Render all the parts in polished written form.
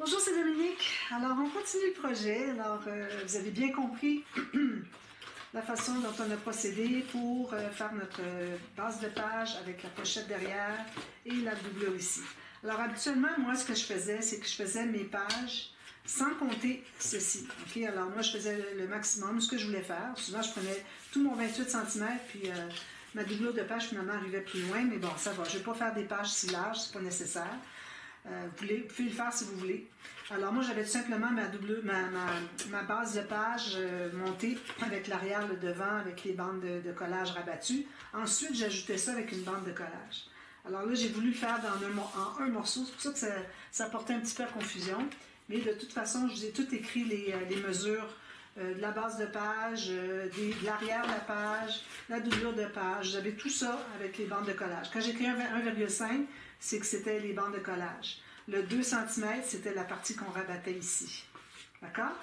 Bonjour, c'est Dominique. Alors, on continue le projet. Alors, vous avez bien compris la façon dont on a procédé pour faire notre base de page avec la pochette derrière et la doublure ici. Alors, habituellement, moi, ce que je faisais, c'est que je faisais mes pages sans compter ceci. OK? Alors, moi, je faisais le maximum, ce que je voulais faire. Souvent, je prenais tout mon 28 cm, puis ma doublure de page, finalement, arrivait plus loin. Mais bon, ça va. Je ne vais pas faire des pages si larges, c'est pas nécessaire. Vous pouvez le faire si vous voulez. Alors moi, j'avais tout simplement ma base de page montée avec l'arrière, le devant, avec les bandes de collage rabattues. Ensuite, j'ajoutais ça avec une bande de collage. Alors là, j'ai voulu le faire en un morceau. C'est pour ça que ça portait un petit peu à confusion. Mais de toute façon, je vous ai tout écrit les mesures de la base de page, de l'arrière de la page, la doublure de page. Vous avez tout ça avec les bandes de collage. Quand j'ai écrit 1,5, c'est que c'était les bandes de collage. Le 2 cm, c'était la partie qu'on rabattait ici. D'accord?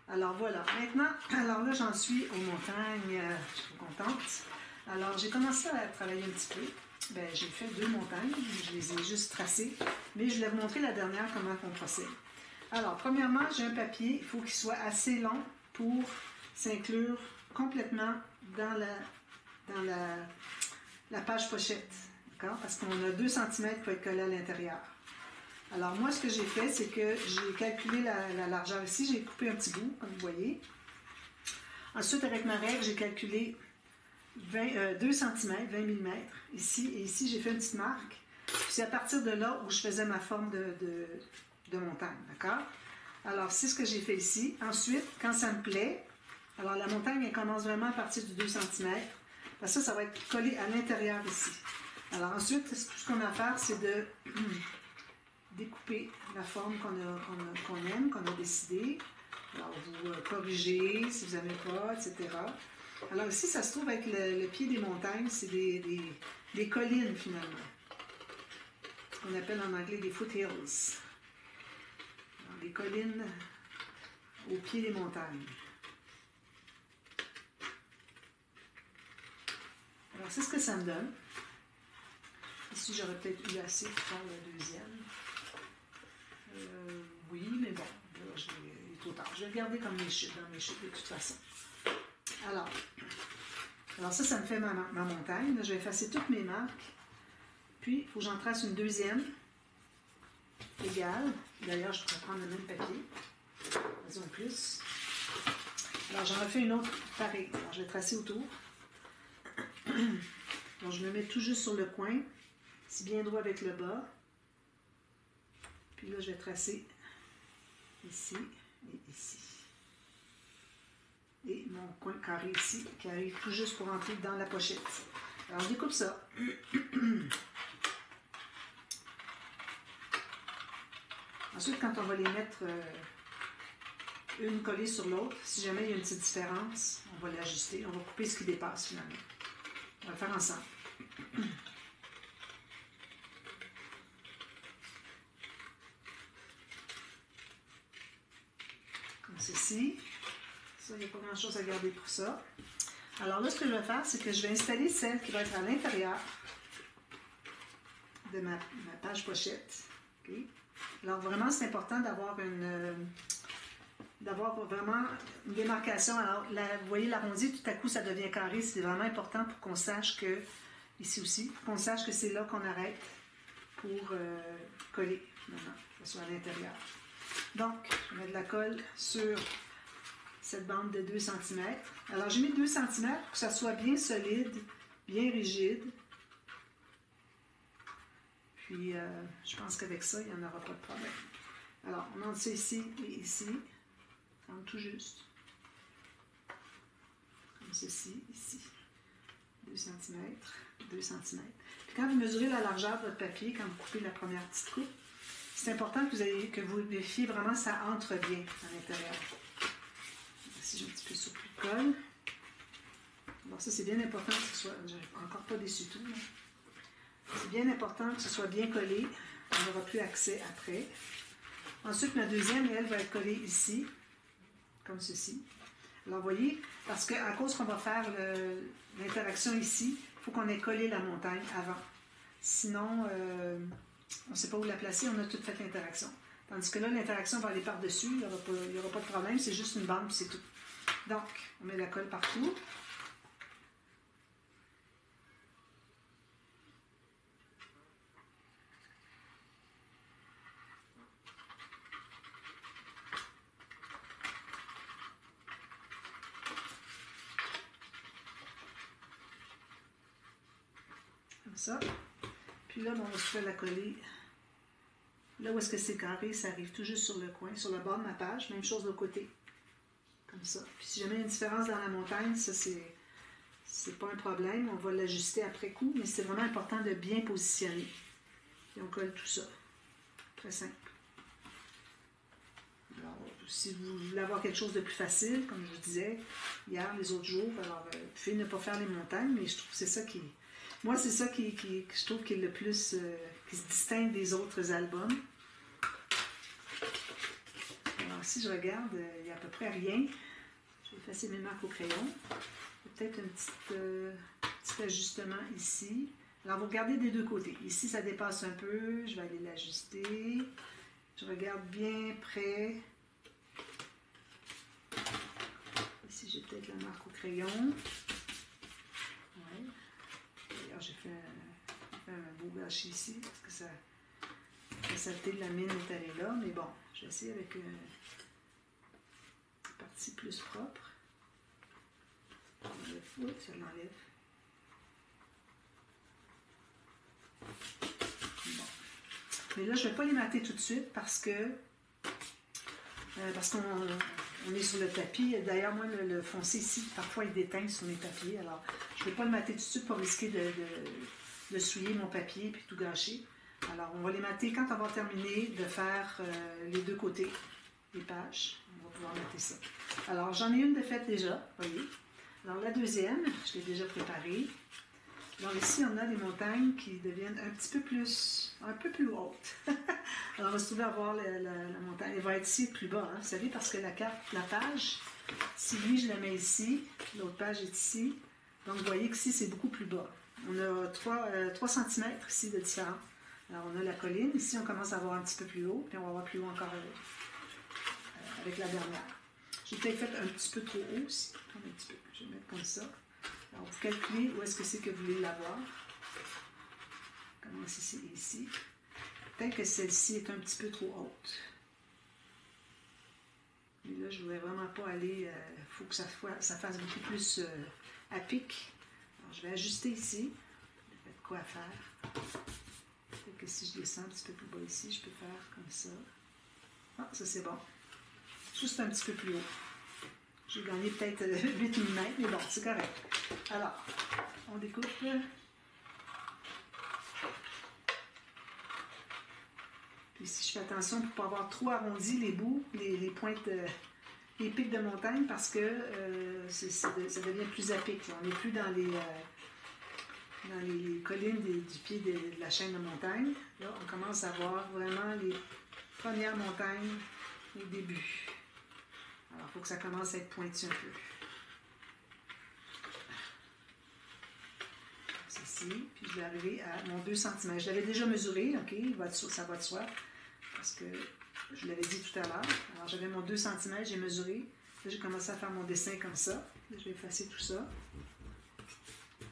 Alors voilà. Maintenant, alors là, j'en suis aux montagnes. Je suis contente. Alors, j'ai commencé à travailler un petit peu. Ben, j'ai fait 2 montagnes. Je les ai juste tracées. Mais je voulais vous montrer la dernière, comment on procède. Alors, premièrement, j'ai un papier. Il faut qu'il soit assez long pour s'inclure complètement dans la page pochette. D'accord? Parce qu'on a 2 cm pour être collé à l'intérieur. Alors, moi, ce que j'ai fait, c'est que j'ai calculé la largeur ici. J'ai coupé un petit bout, comme vous voyez. Ensuite, avec ma règle, j'ai calculé 2 cm, 20 mm ici. Et ici, j'ai fait une petite marque. C'est à partir de là où je faisais ma forme de montagne. D'accord? Alors, c'est ce que j'ai fait ici. Ensuite, quand ça me plaît, alors la montagne, elle commence vraiment à partir du 2 cm. Parce que ça va être collé à l'intérieur ici. Alors ensuite, tout ce qu'on a à faire, c'est de découper la forme qu'on aime, qu'on a décidé. Alors, vous corrigez si vous n'aimez pas, etc. Alors ici, ça se trouve avec le pied des montagnes, c'est des collines finalement. Ce qu'on appelle en anglais des foothills. Alors, des collines au pied des montagnes. Alors, c'est ce que ça me donne. Ici, j'aurais peut-être eu assez pour faire le deuxième. Oui, mais bon, là, il est trop tard. Je vais le garder comme mes chutes, dans mes chutes de toute façon. Alors ça me fait ma montagne. Là, je vais effacer toutes mes marques. Puis, il faut que j'en trace une deuxième égale. D'ailleurs, je pourrais prendre le même papier. Vas-y, plus. Alors, j'en refais une autre pareille. Alors, je vais tracer autour. Donc, je me mets tout juste sur le coin. C'est bien droit avec le bas. Puis là, je vais tracer ici et ici. Et mon coin carré ici, qui arrive tout juste pour entrer dans la pochette. Alors, je découpe ça. Ensuite, quand on va les mettre une collée sur l'autre, si jamais il y a une petite différence, on va l'ajuster. On va couper ce qui dépasse finalement. On va le faire ensemble. Comme ceci. Ça, il n'y a pas grand-chose à garder pour ça. Alors là, ce que je vais faire, c'est que je vais installer celle qui va être à l'intérieur de ma page pochette. Okay? Alors vraiment, c'est important d'avoir vraiment une démarcation. Alors, vous voyez l'arrondi, tout à coup, ça devient carré. C'est vraiment important pour qu'on sache que, ici aussi, pour qu'on sache que c'est là qu'on arrête pour coller, maintenant, que ce soit à l'intérieur. Donc, je mets de la colle sur cette bande de 2 cm. Alors, j'ai mis 2 cm pour que ça soit bien solide, bien rigide. Puis, je pense qu'avec ça, il n'y en aura pas de problème. Alors, on monte ça ici et ici. On monte tout juste. Comme ceci, ici. 2 cm, 2 cm. Puis quand vous mesurez la largeur de votre papier, quand vous coupez la première petite coupe, c'est important que vous vérifiez vraiment ça entre bien à l'intérieur. Ici, j'ai un petit peu surplus de colle. Alors ça, c'est bien important que ce soit... J'ai encore pas déçu tout. C'est bien important que ce soit bien collé. On n'aura plus accès après. Ensuite, ma deuxième, elle, va être collée ici, comme ceci. Alors, vous voyez, parce qu'à cause qu'on va faire l'interaction ici, il faut qu'on ait collé la montagne avant. Sinon, on ne sait pas où la placer, on a tout fait l'interaction. Tandis que là, l'interaction va aller par-dessus, il n'y aura pas de problème, c'est juste une bande, c'est tout. Donc, on met la colle partout. Comme ça. Puis là, on va se faire la coller. Là où est-ce que c'est carré, ça arrive tout juste sur le coin, sur le bord de ma page. Même chose de l'autre côté. Comme ça. Puis si jamais il y a une différence dans la montagne, ça c'est pas un problème. On va l'ajuster après coup, mais c'est vraiment important de bien positionner. Puis on colle tout ça. Très simple. Alors, si vous voulez avoir quelque chose de plus facile, comme je vous disais hier, les autres jours, alors vous pouvez ne pas faire les montagnes, mais je trouve que c'est ça qui... Moi, c'est ça que je trouve qui est le plus... qui se distingue des autres albums. Alors, si je regarde, il n'y a à peu près rien. Je vais effacer mes marques au crayon. Peut-être un petit ajustement ici. Alors, vous regardez des deux côtés. Ici, ça dépasse un peu. Je vais aller l'ajuster. Je regarde bien près. Ici, j'ai peut-être la marque au crayon. Ouais. D'ailleurs, j'ai fait un beau gâchis ici parce que la saleté de la mine est allée là. Mais bon, je vais essayer avec une partie plus propre. Oui, ça l'enlève. Bon. Mais là, je ne vais pas les mater tout de suite parce qu'on est sur le tapis. D'ailleurs, moi, le foncé ici, parfois, il déteint sur mes papiers. Alors, je ne vais pas le mater tout de suite pour risquer de souiller mon papier et tout gâcher. Alors, on va les mater quand on va terminer de faire les deux côtés des pages. On va pouvoir mater ça. Alors, j'en ai une de faite déjà, vous voyez. Alors, la deuxième, je l'ai déjà préparée. Alors ici, on a des montagnes qui deviennent un peu plus hautes. Alors, on va se trouver à voir la montagne. Elle va être ici plus bas, hein, vous savez, parce que la page, si lui, je la mets ici, l'autre page est ici. Donc, vous voyez qu'ici, c'est beaucoup plus bas. On a 3 cm ici de différence. Alors, on a la colline. Ici, on commence à voir un petit peu plus haut, puis on va voir plus haut encore avec la dernière. J'ai peut-être fait un petit peu trop haut aussi. Un petit peu. Je vais mettre comme ça. Alors, vous calculez où est-ce que c'est que vous voulez l'avoir. Commence ici et ici. Peut-être que celle-ci est un petit peu trop haute. Mais là, je ne voudrais vraiment pas aller... Il faut que ça fasse beaucoup plus à pic. Alors, je vais ajuster ici. Je vais de quoi faire. Peut-être que si je descends un petit peu plus bas ici, je peux faire comme ça. Ah, ça c'est bon. Juste un petit peu plus haut. J'ai gagné peut-être 8 mm, mais bon, c'est correct. Alors, on découpe. Puis si je fais attention pour ne pas avoir trop arrondi les bouts, les pointes, les pics de montagne, parce que ça devient plus à pic. Là. On n'est plus dans les collines du pied de la chaîne de montagne. Là, on commence à voir vraiment les premières montagnes au début. Alors, il faut que ça commence à être pointu un peu. Ceci, puis je vais arriver à mon 2 cm. Je l'avais déjà mesuré, ok, ça va de soi, parce que je l'avais dit tout à l'heure. Alors, j'avais mon 2 cm, j'ai mesuré. Là, j'ai commencé à faire mon dessin comme ça. Là, je vais effacer tout ça.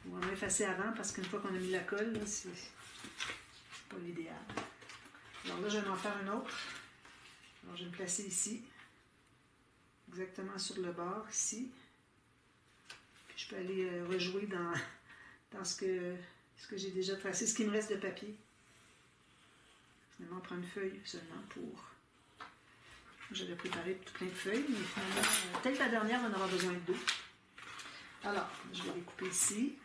On va effacer avant, parce qu'une fois qu'on a mis la colle, là, c'est pas l'idéal. Alors là, je vais en faire un autre. Alors, je vais me placer ici. Exactement sur le bord, ici. Puis je peux aller rejouer dans ce que j'ai déjà tracé, ce qui me reste de papier. Finalement, on prend une feuille seulement pour... J'avais préparé tout plein de feuilles, mais finalement, peut-être la dernière, on aura besoin de 2. Alors, je vais les couper ici.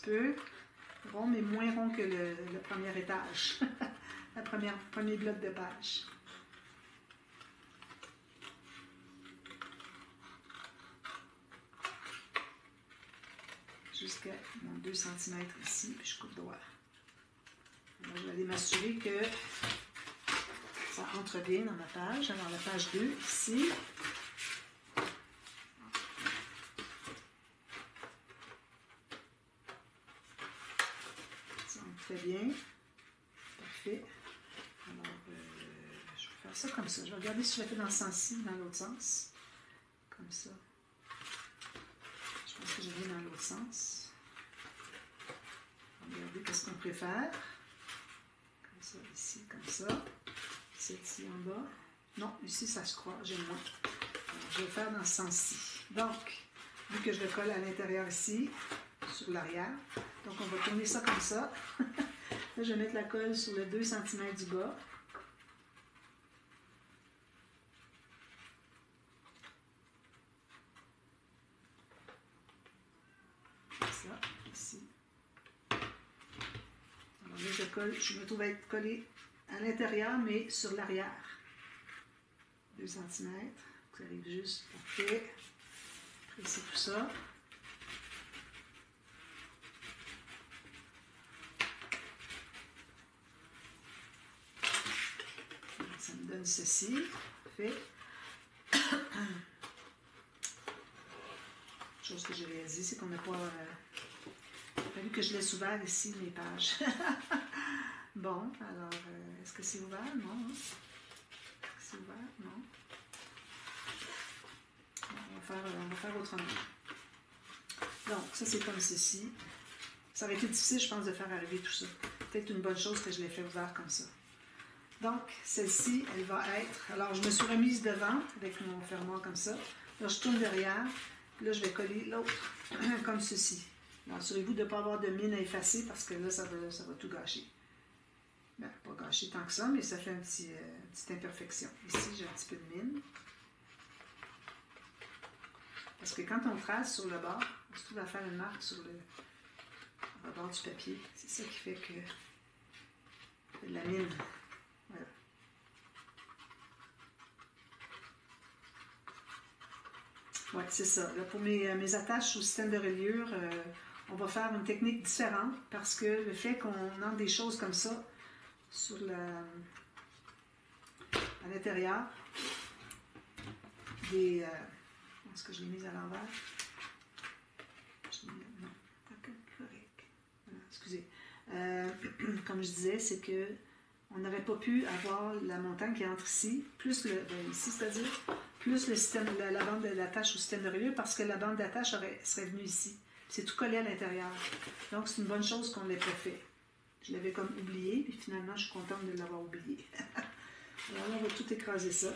Peu rond, mais moins rond que le premier étage, premier bloc de page. jusqu'à mon 2 cm ici, puis je coupe droit. Alors, je vais aller m'assurer que ça entre bien dans ma page. Alors, la page 2, ici. Ça entre très bien. Parfait. Alors, je vais faire ça comme ça. Je vais regarder si je le fais dans ce sens-ci ou dans l'autre sens. Comme ça. Je pense que je vais dans l'autre sens. Regardez qu'est-ce qu'on préfère. Comme ça, ici, comme ça. Ici en bas. Non, ici ça se croit, j'aime moins. Alors, je vais faire dans ce sens-ci. Donc, vu que je le colle à l'intérieur ici, sur l'arrière, donc on va tourner ça comme ça. Là, je vais mettre la colle sur le 2 cm du bas. Ça, ici. Alors là, je me trouve à être collé à l'intérieur, mais sur l'arrière. 2 cm. Ça arrive juste. Parfait. Presser tout ça. Ça me donne ceci. Parfait. Chose que j'ai réalisée, c'est qu'on n'a pas... il a fallu que je laisse ouvert ici mes pages. Bon, alors, est-ce que c'est ouvert? Non. Est-ce que c'est ouvert? Non. On va faire autrement. Donc, ça, c'est comme ceci. Ça aurait été difficile, je pense, de faire arriver tout ça. Peut-être une bonne chose que je l'ai fait ouvert comme ça. Donc, celle-ci, elle va être... Alors, je me suis remise devant avec mon fermoir comme ça. Là, je tourne derrière. Là, je vais coller l'autre comme ceci. Alors, assurez-vous de ne pas avoir de mine à effacer parce que là, ça va tout gâcher. Ben, pas gâcher tant que ça, mais ça fait une petite imperfection. Ici, j'ai un petit peu de mine. Parce que quand on trace sur le bord, on se trouve à faire une marque sur le rebord du papier. C'est ça qui fait que de la mine. Voilà. Ouais, c'est ça. Là, pour mes attaches au système de reliure, on va faire une technique différente parce que le fait qu'on entre des choses comme ça sur à l'intérieur, est-ce que je l'ai mise à l'envers? Non, pas correct. Excusez. Comme je disais, c'est que on n'aurait pas pu avoir la montagne qui entre ici, plus ici, c'est-à-dire, plus le système, la bande d'attache au système de reliure, parce que la bande d'attache serait venue ici. C'est tout collé à l'intérieur. Donc, c'est une bonne chose qu'on l'ait pas fait. Je l'avais comme oublié, puis finalement, je suis contente de l'avoir oublié. Alors là, on va tout écraser ça.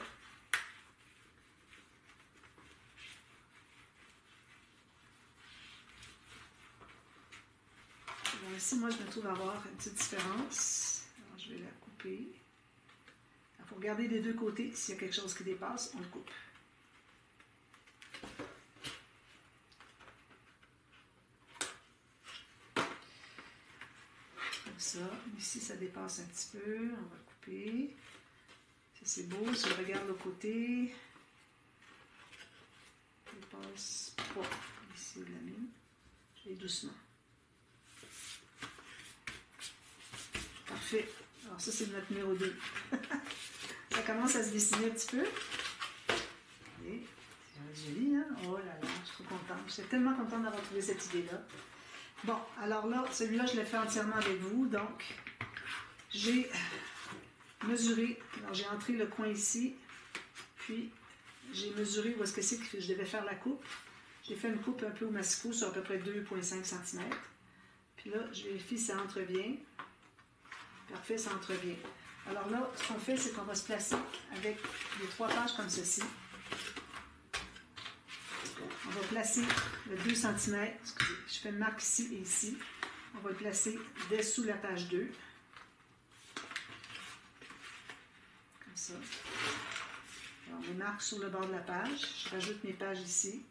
Alors ici, moi, je me trouve à avoir une petite différence. Alors, je vais la couper. Il faut regarder des deux côtés. S'il y a quelque chose qui dépasse, on le coupe. Comme ça. Ici, ça dépasse un petit peu. On va couper. Ça, c'est beau. Si je regarde le côté, ça dépasse pas. Ici, la mine. Je vais doucement. Parfait. Alors ça, c'est notre numéro 2. Ça commence à se dessiner un petit peu. Et c'est joli, hein? Oh là là, je suis trop contente. Je suis tellement contente d'avoir trouvé cette idée-là. Bon, alors là, celui-là, je l'ai fait entièrement avec vous. Donc, j'ai mesuré. Alors, j'ai entré le coin ici. Puis, j'ai mesuré où est-ce que c'est que je devais faire la coupe. J'ai fait une coupe un peu au massicot sur à peu près 2,5 cm. Puis là, je vérifie si ça entre bien. Parfait, ça entre bien. Alors là, ce qu'on fait, c'est qu'on va se placer avec les 3 pages comme ceci. On va placer le 2 cm. Excusez, je fais une marque ici et ici. On va le placer dessous la page 2. Comme ça. Alors, on les marque sur le bord de la page. Je rajoute mes pages ici.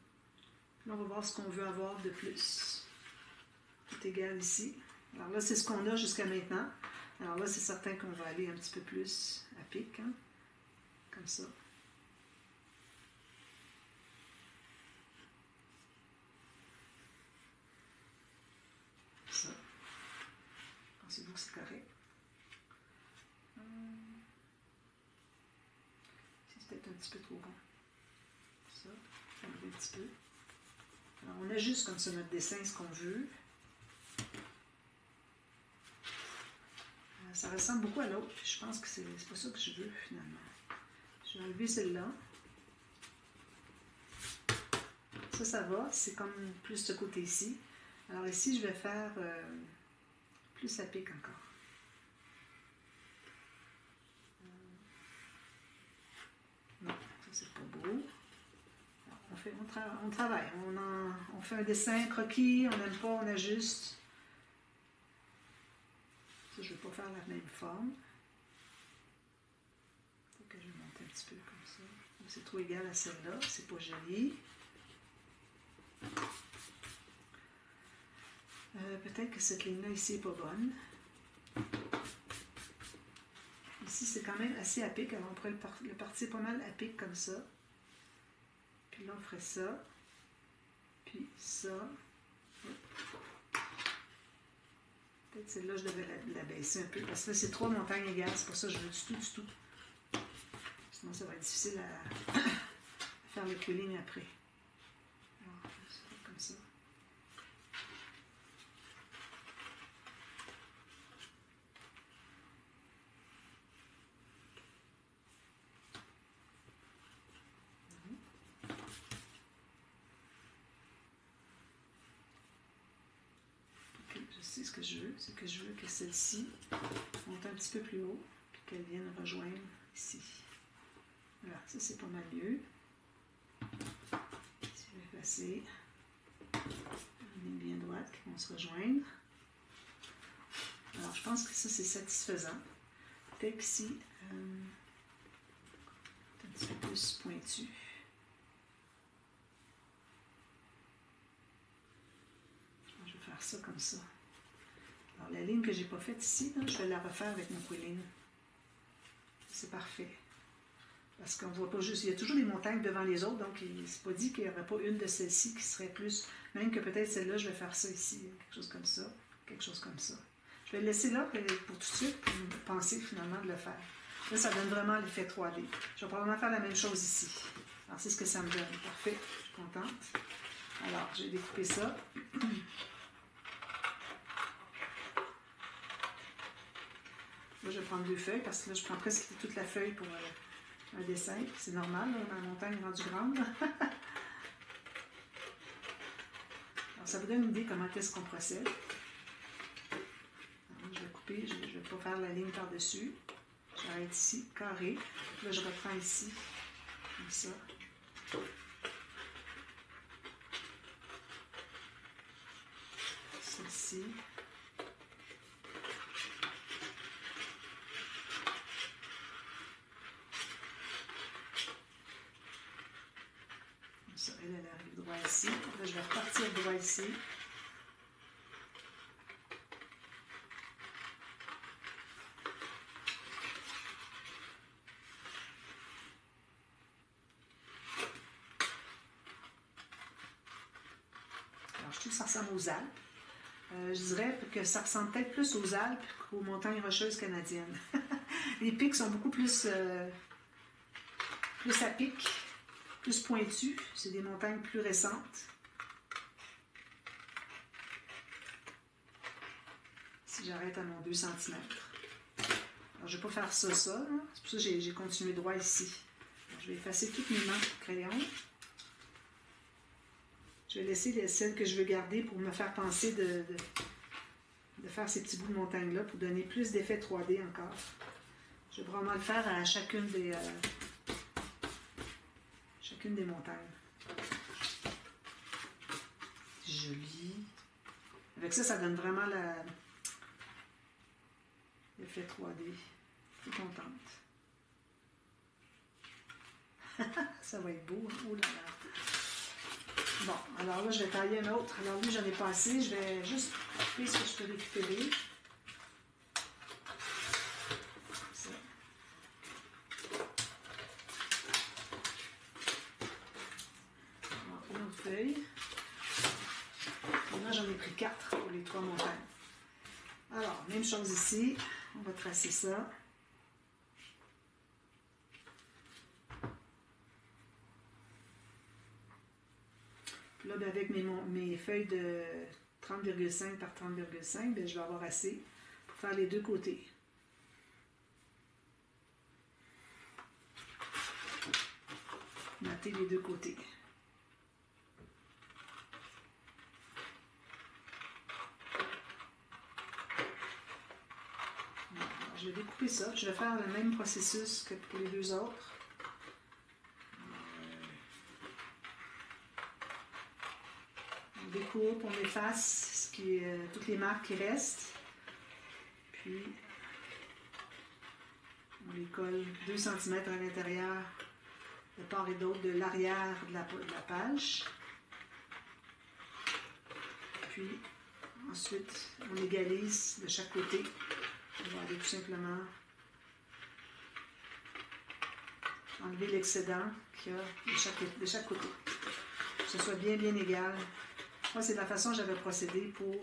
Là, on va voir ce qu'on veut avoir de plus. Tout égal ici. Alors là, c'est ce qu'on a jusqu'à maintenant. Alors là, c'est certain qu'on va aller un petit peu plus à pic, hein? Comme ça. pensez-vous que c'est correct? C'est peut-être un petit peu trop rond. Ça, enlever un petit peu. Alors, on ajuste comme ça notre dessin, ce qu'on veut. Ça ressemble beaucoup à l'autre, puis je pense que c'est pas ça que je veux finalement. Je vais enlever celle-là. Ça va, c'est comme plus ce côté-ci. Alors ici, je vais faire plus à pic encore. Non, ça c'est pas beau. Alors, on travaille, on fait un dessin croquis, on n'aime pas, on ajuste. Ça, je ne vais pas faire la même forme. Il faut que je monte un petit peu comme ça. C'est trop égal à celle-là, c'est pas joli. Peut-être que cette ligne-là ici n'est pas bonne. Ici, c'est quand même assez à pic, alors on pourrait le partir pas mal à pic comme ça. Puis là, on ferait ça. Puis ça. Peut-être celle-là, je devrais la baisser un peu, parce que là, c'est 3 montagnes égales, c'est pour ça que je veux du tout. Sinon, ça va être difficile à faire le queuing après. Alors, comme ça. Ce que je veux, c'est que je veux que celle-ci monte un petit peu plus haut, puis qu'elle vienne rejoindre ici. Voilà, ça c'est pas mal mieux. Si je vais effacer, une ligne bien droite qui vont se rejoindre. Alors je pense que ça c'est satisfaisant. Peut-être qu'ici, un petit peu plus pointu. Je vais faire ça comme ça. Alors, la ligne que je n'ai pas faite ici, là, je vais la refaire avec mon quilling. C'est parfait. Parce qu'on ne voit pas juste... Il y a toujours des montagnes devant les autres, donc c'est pas dit qu'il n'y aurait pas une de celles-ci qui serait plus... Même que peut-être celle-là, je vais faire ça ici, quelque chose comme ça, quelque chose comme ça. Je vais le laisser là pour tout de suite, pour penser finalement de le faire. Là, ça donne vraiment l'effet 3D. Je vais probablement faire la même chose ici. Alors, c'est ce que ça me donne. Parfait, je suis contente. Alors, j'ai découpé ça. Là, je vais prendre 2 feuilles parce que là, je prends presque toute la feuille pour un dessin. C'est normal, là, ma montagne est rendue grande. Alors, ça vous donne une idée comment est-ce qu'on procède. Alors, je vais couper, je ne vais pas faire la ligne par-dessus. J'arrête ici, carré. Là, je reprends ici, comme ça. Celle-ci. Ça, elle arrive droit ici. Là, je vais repartir droit ici. Alors, je trouve que ça ressemble aux Alpes. Je dirais que ça ressemble peut-être plus aux Alpes qu'aux montagnes rocheuses canadiennes. Les pics sont beaucoup plus à pic, plus pointus. C'est des montagnes plus récentes. Si j'arrête à mon 2 cm. Alors, je ne vais pas faire ça. C'est pour ça que j'ai continué droit ici. Alors, je vais effacer toutes mes manches de crayon. Je vais laisser celles que je veux garder pour me faire penser de faire ces petits bouts de montagne-là pour donner plus d'effet 3D encore. Je vais vraiment le faire à chacune des montagnes. Joli. Avec ça, ça donne vraiment l'effet 3D. Je suis contente. Ça va être beau. Oh là là. Bon, alors là, je vais tailler un autre. Alors lui, j'en ai pas assez. Je vais juste couper ce que je peux récupérer. Comme ça. Alors, une autre feuille. Et là, j'en ai pris 4 pour les 3 montagnes. Alors, même chose ici. On va tracer ça. Là, ben, avec mes feuilles de 30,5 par 30,5, ben, je vais avoir assez pour faire les deux côtés. Mater les deux côtés. Alors, je vais découper ça. Je vais faire le même processus que pour les deux autres. On découpe, on efface toutes les marques qui restent. Puis, on les colle 2 cm à l'intérieur, de part et d'autre de l'arrière de la page. Puis, ensuite, on égalise de chaque côté. On va aller tout simplement enlever l'excédent qu'il y a de chaque côté. Que ce soit bien égal. Moi, c'est la façon dont j'avais procédé pour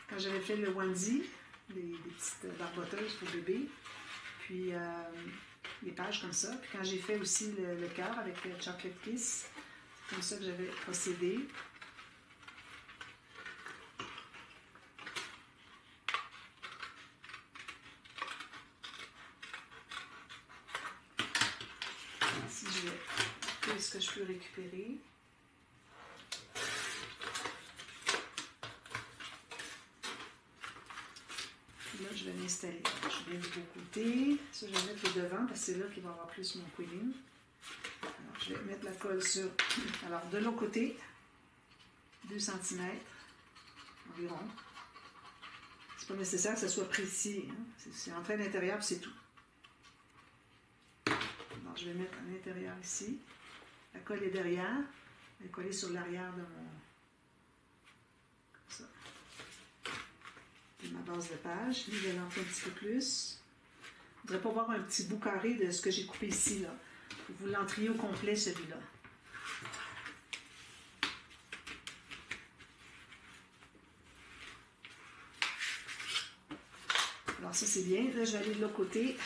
quand j'avais fait le onesie, des petites barboteuses pour bébé. Puis les pages comme ça. Puis quand j'ai fait aussi le cœur avec le Chocolate Kiss, c'est comme ça que j'avais procédé. Ici, je vais faire ce que je peux récupérer. Là, je vais l'installer. Je viens du beau côté. Ça, je vais mettre le devant parce que c'est là qu'il va y avoir plus mon quilling. Alors, je vais mettre la colle sur... Alors, de l'autre côté, 2 cm environ. C'est pas nécessaire que ça soit précis. Hein? C'est entré à l'intérieur et c'est tout. Alors, je vais mettre à l'intérieur ici. La colle est derrière. Elle est collée sur l'arrière de mon... Comme ça. Ma base de page. Lui, je vais l'entrer un petit peu plus. Je ne voudrais pas voir un petit bout carré de ce que j'ai coupé ici. Là. Vous l'entriez au complet, celui-là. Alors ça, c'est bien. Là, je vais aller de l'autre côté.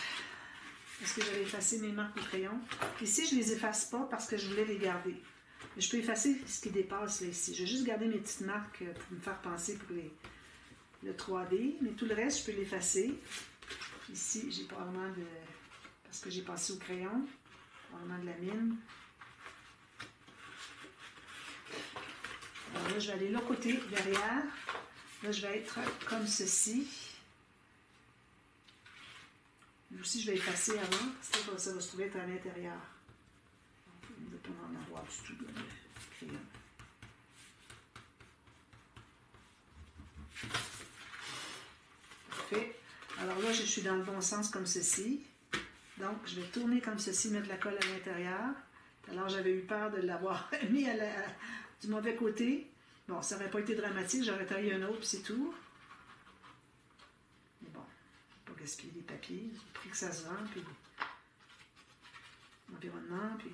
Parce que j'avais effacé mes marques au crayon. Ici, je ne les efface pas parce que je voulais les garder. Mais je peux effacer ce qui dépasse là, ici. Je vais juste garder mes petites marques pour me faire penser pour le 3D. Mais tout le reste, je peux l'effacer. Ici, j'ai probablement de... Parce que j'ai passé au crayon. Probablement de la mine. Alors là, je vais aller de l'autre côté, derrière. Là, je vais être comme ceci. Aussi, je vais effacer avant, parce que ça va se trouver être à l'intérieur. On ne veut pas en avoir du tout de crayon. Parfait. Alors là, je suis dans le bon sens comme ceci. Donc, je vais tourner comme ceci, mettre la colle à l'intérieur. Alors, j'avais eu peur de l'avoir mis du mauvais côté. Bon, ça n'aurait pas été dramatique, j'aurais taillé un autre, puis c'est tout. Mais bon, pas gaspiller les papiers, j'ai pris que ça se vend, puis l'environnement, puis...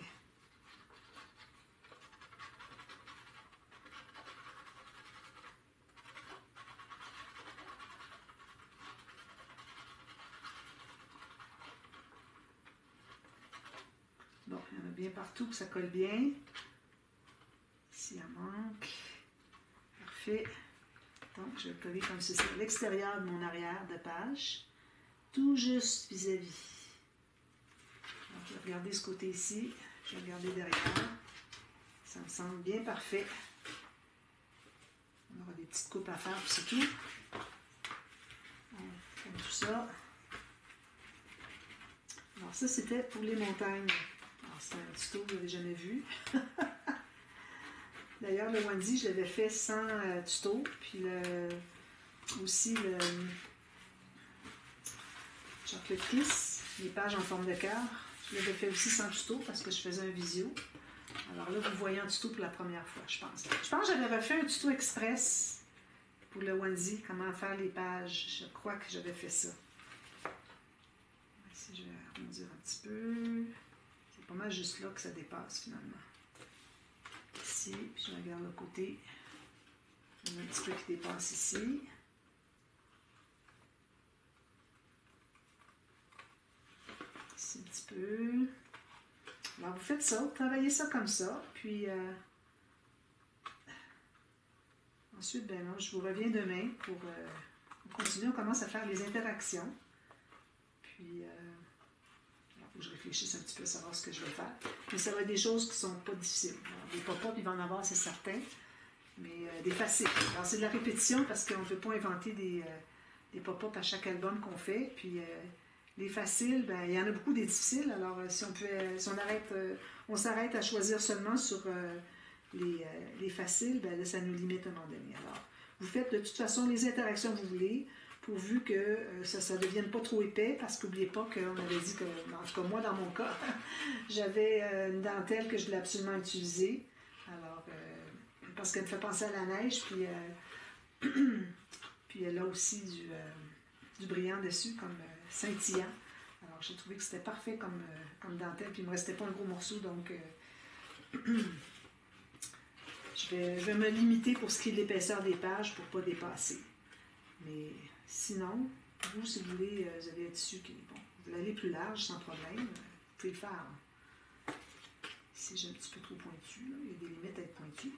Bon, il y en a bien partout, que ça colle bien. Ici, il en manque. Parfait. Donc, je vais le coller comme ceci à l'extérieur de mon arrière de page, tout juste vis-à-vis. Donc, je vais regarder ce côté ici, je vais regarder derrière. Ça me semble bien parfait. On aura des petites coupes à faire, puis c'est tout. On fait tout ça. Alors, ça, c'était pour les montagnes. Alors, c'est un tuto que vous n'avez jamais vu. D'ailleurs, le onesie, je l'avais fait sans tuto. Puis aussi le Chocolate Kiss, les pages en forme de cœur. Je l'avais fait aussi sans tuto parce que je faisais un visio. Alors là, vous voyez un tuto pour la première fois, je pense. Je pense que j'avais fait un tuto express pour le onesie, comment faire les pages. Je crois que j'avais fait ça. Ici, je vais arrondir un petit peu. C'est pas mal juste là que ça dépasse finalement. Ici, puis je regarde le côté. Il y en a un petit peu qui dépasse ici. Ici un petit peu. Alors, vous faites ça, vous travaillez ça comme ça, puis ensuite, ben non, je vous reviens demain pour continuer. On commence à faire les interactions. Puis, il faut que je réfléchisse un petit peu à savoir ce que je vais faire. Mais ça va être des choses qui ne sont pas difficiles. Alors, des pop-up, il va en avoir, c'est certain, mais des faciles. Alors, c'est de la répétition parce qu'on ne peut pas inventer des pop-up à chaque album qu'on fait. Puis, les faciles, ben, il y en a beaucoup des difficiles. Alors, si on s'arrête à choisir seulement sur les faciles, ben là, ça nous limite à un moment donné. Alors, vous faites de toute façon les interactions que vous voulez, pourvu que ça ne devienne pas trop épais, parce qu'oubliez pas qu'on avait dit que, en tout cas moi dans mon cas, j'avais une dentelle que je voulais absolument utiliser. Alors, parce qu'elle me fait penser à la neige, puis elle a aussi du brillant dessus, comme scintillant. Alors, j'ai trouvé que c'était parfait comme dentelle, puis il ne me restait pas un gros morceau, donc je vais me limiter pour ce qui est de l'épaisseur des pages pour ne pas dépasser. Mais sinon, vous, si vous voulez, vous avez un tissu qui est bon. Vous l'allez plus large sans problème. Vous pouvez le faire. Ici, j'ai un petit peu trop pointu. Là. Il y a des limites à être pointu.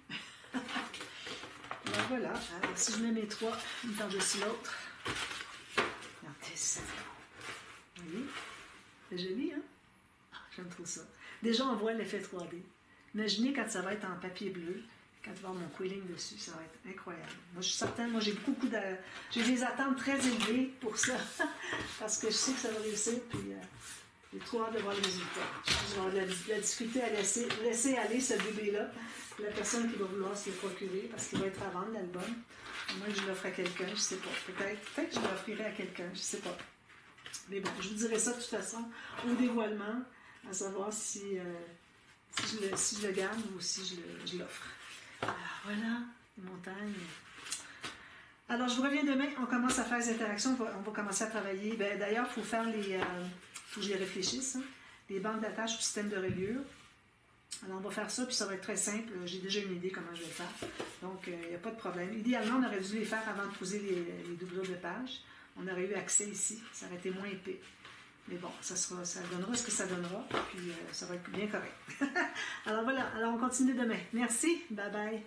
Alors voilà. Alors, si je mets mes trois, une par-dessus l'autre. Regardez ça. Vous voyez? C'est joli, hein? J'aime trop ça. Déjà, on voit l'effet 3D. Imaginez quand ça va être en papier bleu. Quand tu vas avoir mon quilling dessus, ça va être incroyable. Moi, je suis certaine, j'ai des attentes très élevées pour ça, parce que je sais que ça va réussir, puis j'ai trop hâte de voir le résultat. Je vais avoir de la difficulté à laisser aller ce bébé-là, la personne qui va vouloir se le procurer, parce qu'il va être à vendre, l'album. Moi, je l'offre à quelqu'un, je sais pas. Peut-être que je l'offrirai à quelqu'un, je sais pas. Mais bon, je vous dirai ça de toute façon au dévoilement, à savoir si je le garde ou si je l'offre. Alors voilà, les montagnes. Alors je vous reviens demain, on commence à faire les interactions, on va commencer à travailler. D'ailleurs, il faut faire faut que je les réfléchisse, hein, les bandes d'attache au système de reliure. Alors on va faire ça, puis ça va être très simple. J'ai déjà une idée comment je vais le faire. Donc il n'y a pas de problème. Idéalement, on aurait dû les faire avant de poser les doublures de pages. On aurait eu accès ici, ça aurait été moins épais. Mais bon, ça donnera ce que ça donnera, puis ça va être bien correct. Alors voilà, alors on continue demain. Merci, bye bye.